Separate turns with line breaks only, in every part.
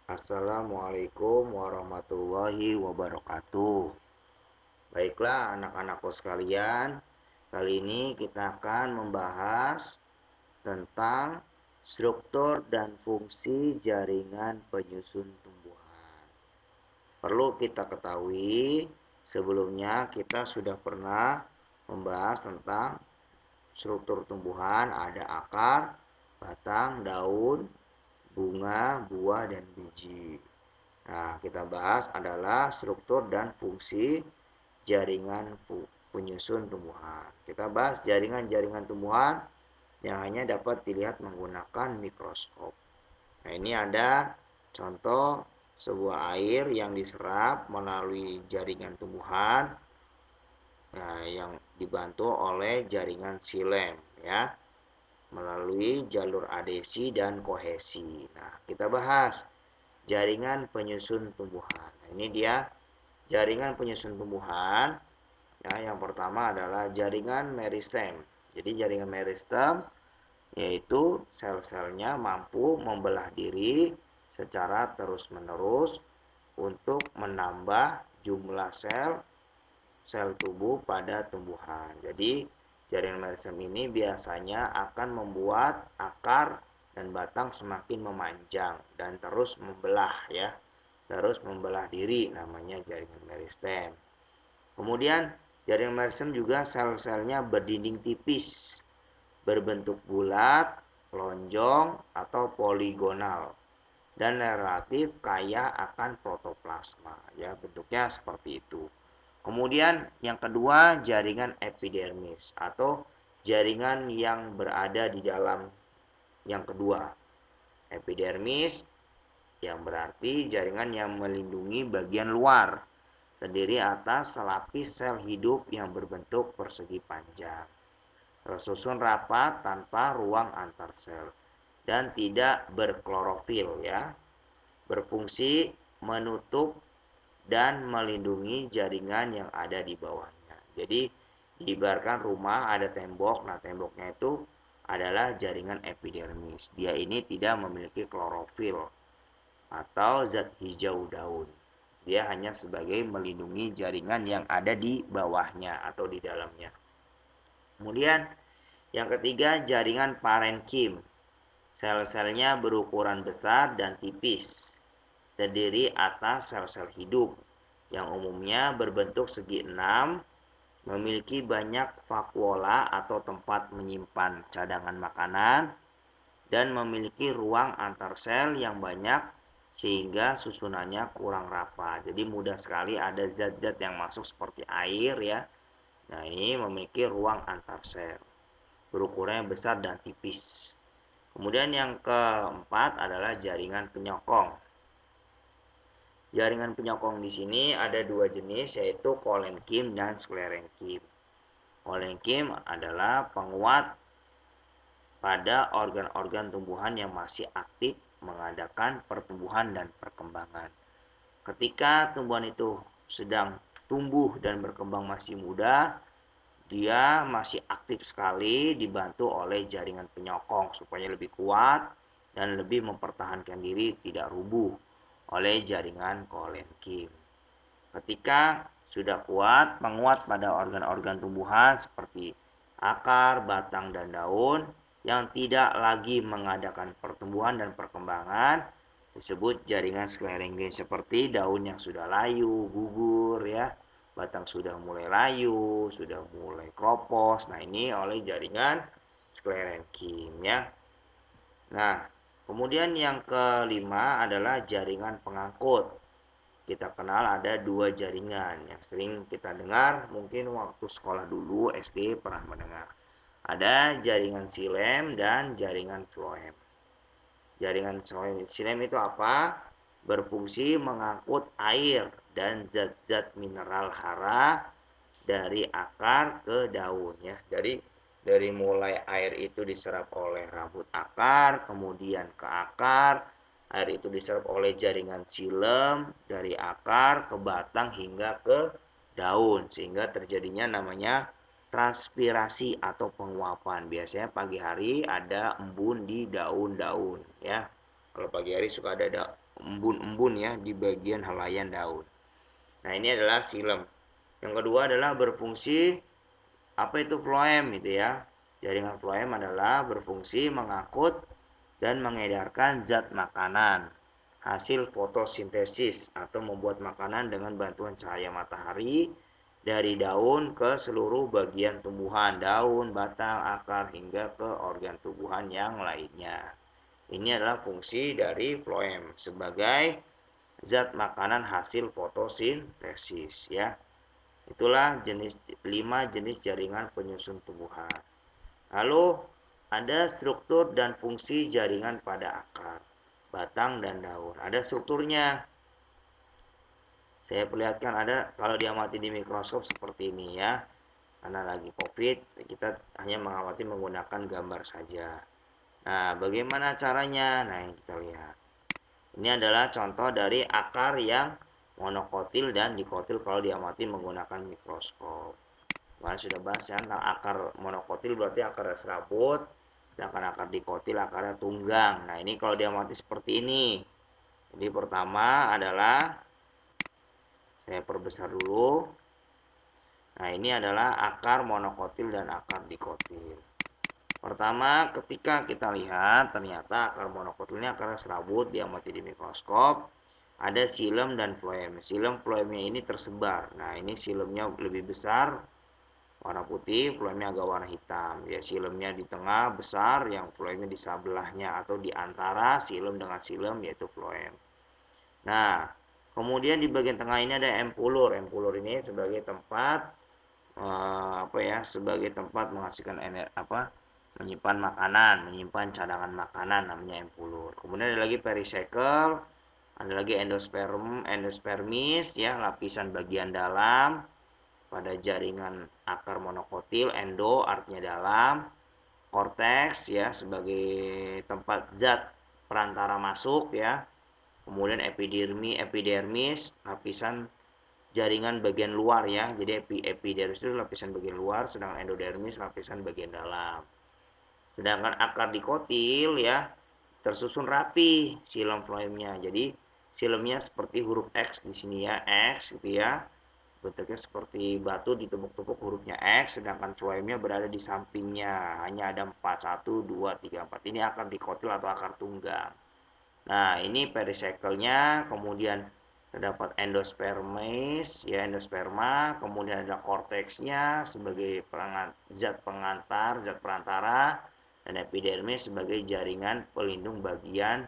Assalamualaikum warahmatullahi wabarakatuh. Baiklah anak-anakku sekalian, kali ini kita akan membahas tentang struktur dan fungsi jaringan penyusun tumbuhan. Perlu kita ketahui, sebelumnya kita sudah pernah membahas tentang struktur tumbuhan, ada akar, batang, daun, bunga, buah, dan biji. Nah, kita bahas adalah struktur dan fungsi jaringan penyusun tumbuhan. Kita bahas jaringan-jaringan tumbuhan yang hanya dapat dilihat menggunakan mikroskop. Nah, ini ada contoh sebuah air yang diserap melalui jaringan tumbuhan, nah, yang dibantu oleh jaringan xilem, ya, melalui jalur adhesi dan kohesi. Nah, kita bahas jaringan penyusun tumbuhan. Nah, ini dia jaringan penyusun tumbuhan. Ya, yang pertama adalah jaringan meristem. Jadi jaringan meristem yaitu sel-selnya mampu membelah diri secara terus-menerus untuk menambah jumlah sel tubuh pada tumbuhan. Jadi jaringan meristem ini biasanya akan membuat akar dan batang semakin memanjang dan terus membelah, ya. Terus membelah diri, namanya jaringan meristem. Kemudian jaringan meristem juga sel-selnya berdinding tipis, berbentuk bulat, lonjong atau poligonal, dan relatif kaya akan protoplasma, ya, bentuknya seperti itu. Kemudian yang kedua, jaringan epidermis atau jaringan yang berada di dalam yang kedua. Epidermis yang berarti jaringan yang melindungi bagian luar, terdiri atas selapis sel hidup yang berbentuk persegi panjang, tersusun rapat tanpa ruang antar sel, dan tidak berklorofil, ya. Berfungsi menutup dan melindungi jaringan yang ada di bawahnya. Jadi diibaratkan rumah ada tembok, nah temboknya itu adalah jaringan epidermis. Dia ini tidak memiliki klorofil atau zat hijau daun. Dia hanya sebagai melindungi jaringan yang ada di bawahnya atau di dalamnya. Kemudian yang ketiga, jaringan parenkim. Sel-selnya berukuran besar dan tipis, terdiri atas sel-sel hidup yang umumnya berbentuk segi enam, memiliki banyak vakuola atau tempat menyimpan cadangan makanan, dan memiliki ruang antar sel yang banyak sehingga susunannya kurang rapat. Jadi mudah sekali ada zat-zat yang masuk seperti air, ya. Nah, ini memiliki ruang antar sel, berukurannya besar dan tipis. Kemudian yang keempat adalah jaringan penyokong. Jaringan penyokong di sini ada dua jenis, yaitu kolenkim dan sklerenkim. Kolenkim adalah penguat pada organ-organ tumbuhan yang masih aktif mengadakan pertumbuhan dan perkembangan. Ketika tumbuhan itu sedang tumbuh dan berkembang masih muda, dia masih aktif sekali dibantu oleh jaringan penyokong supaya lebih kuat dan lebih mempertahankan diri tidak rubuh oleh jaringan kolenkim. Ketika sudah kuat, menguat pada organ-organ tumbuhan seperti akar, batang, dan daun yang tidak lagi mengadakan pertumbuhan dan perkembangan disebut jaringan sklerenkim, seperti daun yang sudah layu, gugur, ya, batang sudah mulai layu, sudah mulai kropos. Nah, ini oleh jaringan sklerenkim, ya. Nah, kemudian yang kelima adalah jaringan pengangkut. Kita kenal ada dua jaringan yang sering kita dengar, mungkin waktu sekolah dulu SD pernah mendengar. Ada jaringan xilem dan jaringan floem. Jaringan xilem itu apa? Berfungsi mengangkut air dan zat-zat mineral hara dari akar ke daun, ya. Dari mulai air itu diserap oleh rambut akar, kemudian ke akar, air itu diserap oleh jaringan xilem dari akar ke batang hingga ke daun, sehingga terjadinya namanya transpirasi atau penguapan. Biasanya pagi hari ada embun di daun-daun, ya. Kalau pagi hari suka ada embun-embun ya di bagian helaian daun. Nah, ini adalah xilem. Yang kedua adalah berfungsi, apa itu floem gitu ya. Jaringan floem adalah berfungsi mengangkut dan mengedarkan zat makanan hasil fotosintesis atau membuat makanan dengan bantuan cahaya matahari dari daun ke seluruh bagian tumbuhan, daun, batang, akar, hingga ke organ tubuhan yang lainnya. Ini adalah fungsi dari floem sebagai zat makanan hasil fotosintesis ya. Itulah 5 jenis jaringan penyusun tumbuhan. Lalu ada struktur dan fungsi jaringan pada akar, batang, dan daun. Ada strukturnya. Saya perlihatkan ada, kalau diamati di mikroskop seperti ini ya. Karena lagi COVID, kita hanya mengamati menggunakan gambar saja. Nah, bagaimana caranya? Nah, yang kita lihat. Ini adalah contoh dari akar yang monokotil dan dikotil kalau diamati menggunakan mikroskop. Kemarin sudah bahas ya tentang akar monokotil berarti akarnya serabut, sedangkan akar dikotil akarnya tunggang. Nah, ini kalau diamati seperti ini. Jadi pertama adalah saya perbesar dulu. Nah, ini adalah akar monokotil dan akar dikotil. Pertama, ketika kita lihat ternyata akar monokotil ini akarnya serabut, diamati di mikroskop, ada xilem dan floem. Xilem floemnya ini tersebar. Nah, ini xilemnya lebih besar, warna putih, floemnya agak warna hitam. Ya, xilemnya di tengah besar, yang floemnya di sebelahnya atau di antara xilem dengan xilem yaitu floem. Nah, kemudian di bagian tengah ini ada empulur. Empulur ini sebagai tempat sebagai tempat menghasilkan menyimpan makanan, menyimpan cadangan makanan, namanya empulur. Kemudian ada lagi pericycle, ada lagi endospermis ya, lapisan bagian dalam pada jaringan akar monokotil. Endo artinya dalam, korteks ya sebagai tempat zat perantara masuk ya. Kemudian epidermis lapisan jaringan bagian luar ya. Jadi epidermis itu lapisan bagian luar, sedangkan endodermis lapisan bagian dalam. Sedangkan akar dikotil ya tersusun rapi xilem floemnya. Jadi xilemnya seperti huruf X di sini ya, X gitu ya. Bentuknya seperti batu ditumpuk-tumpuk hurufnya X, sedangkan floemnya berada di sampingnya. Hanya ada 4, 1, 2, 3, 4. Ini akar dikotil atau akar tunggang. Nah, ini pericycle-nya, kemudian terdapat endospermis, ya endosperma, kemudian ada korteksnya sebagai zat pengantar, zat perantara, dan epidermis sebagai jaringan pelindung bagian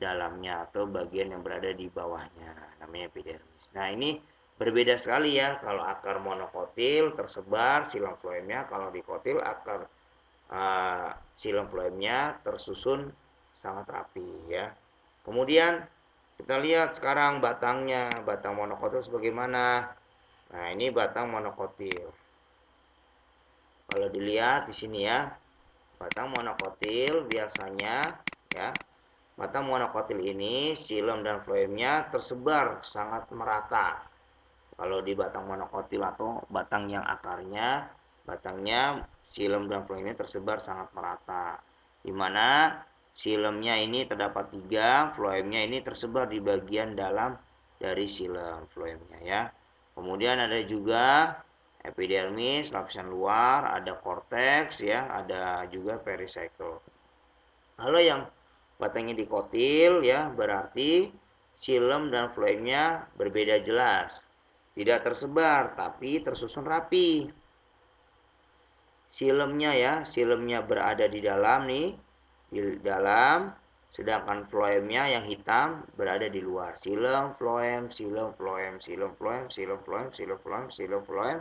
dalamnya atau bagian yang berada di bawahnya, namanya epidermis. Nah, ini berbeda sekali ya, kalau akar monokotil tersebar xilem floemnya, kalau dikotil akar xilem floemnya tersusun sangat rapi ya. Kemudian kita lihat sekarang batangnya, batang monokotil sebagaimana. Nah, ini batang monokotil. Kalau dilihat di sini ya, batang monokotil biasanya ya, batang monokotil ini xilem dan floemnya tersebar sangat merata. Kalau di batang monokotil atau batang yang akarnya, batangnya xilem dan floemnya tersebar sangat merata. Di mana xilemnya ini terdapat 3, floemnya ini tersebar di bagian dalam dari xilem floemnya ya. Kemudian ada juga epidermis lapisan luar, ada korteks ya, ada juga pericycle. Kalau yang batangnya dikotil ya, berarti xilem dan floemnya berbeda jelas. Tidak tersebar tapi tersusun rapi. Xilemnya berada di dalam nih, di dalam, sedangkan floemnya yang hitam berada di luar. Xilem, floem, xilem, floem, xilem, floem, xilem, floem, xilem, floem, xilem, floem,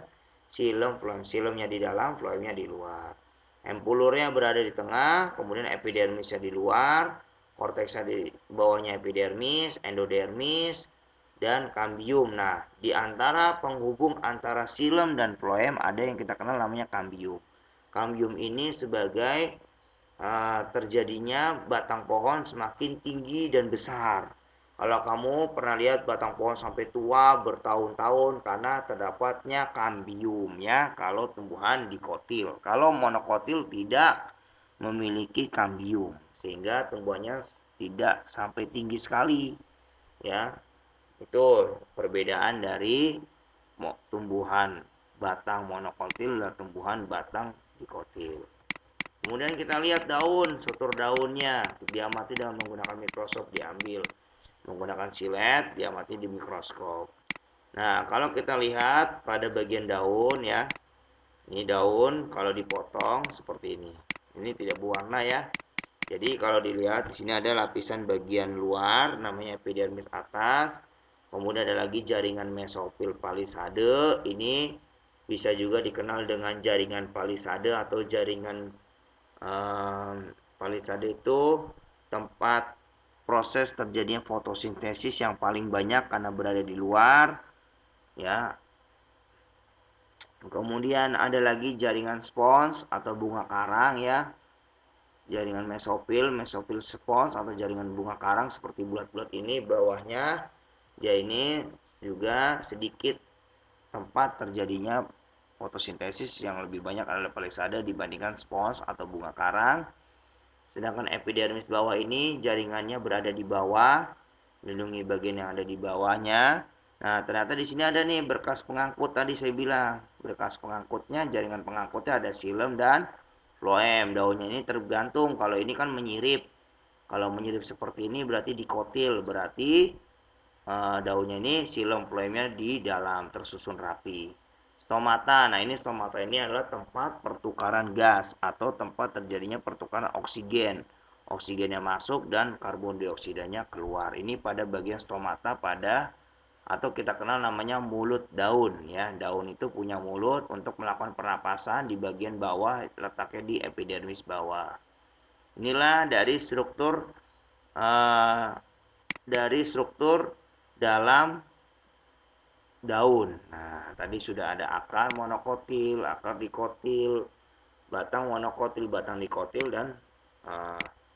xilem, floem. Xilemnya di dalam, floemnya di luar. Empulurnya berada di tengah, kemudian epidermisnya di luar, korteksnya di bawahnya epidermis, endodermis, dan kambium. Nah, di antara penghubung antara xilem dan floem ada yang kita kenal namanya kambium. Kambium ini sebagai terjadinya batang pohon semakin tinggi dan besar. Kalau kamu pernah lihat batang pohon sampai tua bertahun-tahun karena terdapatnya kambium ya, kalau tumbuhan dikotil. Kalau monokotil tidak memiliki kambium. sehingga tumbuhannya tidak sampai tinggi sekali, ya. Itu perbedaan dari tumbuhan batang monokotil dan tumbuhan batang dikotil. Kemudian kita lihat daun, struktur daunnya diamati dengan menggunakan mikroskop, diambil menggunakan silet, diamati di mikroskop. Nah, kalau kita lihat pada bagian daun ya, ini daun kalau dipotong seperti ini. Ini tidak berwarna ya. Jadi kalau dilihat di sini ada lapisan bagian luar namanya epidermis atas. Kemudian ada lagi jaringan mesofil palisade. Ini bisa juga dikenal dengan jaringan palisade atau jaringan palisade itu tempat proses terjadinya fotosintesis yang paling banyak karena berada di luar, ya. Kemudian ada lagi jaringan spons atau bunga karang ya. Jaringan mesofil spons atau jaringan bunga karang seperti bulat-bulat ini bawahnya. Ya ini juga sedikit tempat terjadinya fotosintesis yang lebih banyak adalah palisade dibandingkan spons atau bunga karang. Sedangkan epidermis bawah ini jaringannya berada di bawah, melindungi bagian yang ada di bawahnya. Nah, ternyata di sini ada nih berkas pengangkut tadi saya bilang. Berkas pengangkutnya, jaringan pengangkutnya ada xilem dan floem. Daunnya ini tergantung, kalau ini kan menyirip. Kalau menyirip seperti ini berarti dikotil, berarti daunnya ini xilem floemnya di dalam tersusun rapi. Stomata. Nah, ini stomata ini adalah tempat pertukaran gas atau tempat terjadinya pertukaran oksigen. Oksigennya masuk dan karbon dioksidanya keluar. Ini pada bagian stomata pada atau kita kenal namanya mulut daun ya. Daun itu punya mulut untuk melakukan pernapasan di bagian bawah, letaknya di epidermis bawah. Inilah dari struktur dalam daun. Nah, tadi sudah ada akar monokotil, akar dikotil, batang monokotil, batang dikotil, dan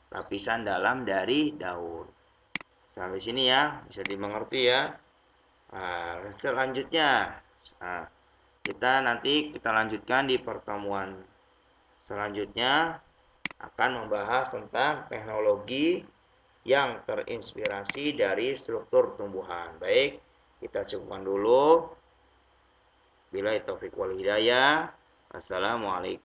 lapisan dalam dari daun. Sampai sini ya, bisa dimengerti ya. Nah, selanjutnya, kita lanjutkan di pertemuan selanjutnya akan membahas tentang teknologi yang terinspirasi dari struktur tumbuhan. Baik, kita cukupkan dulu. Billahi taufiq wal hidayah. Assalamualaikum.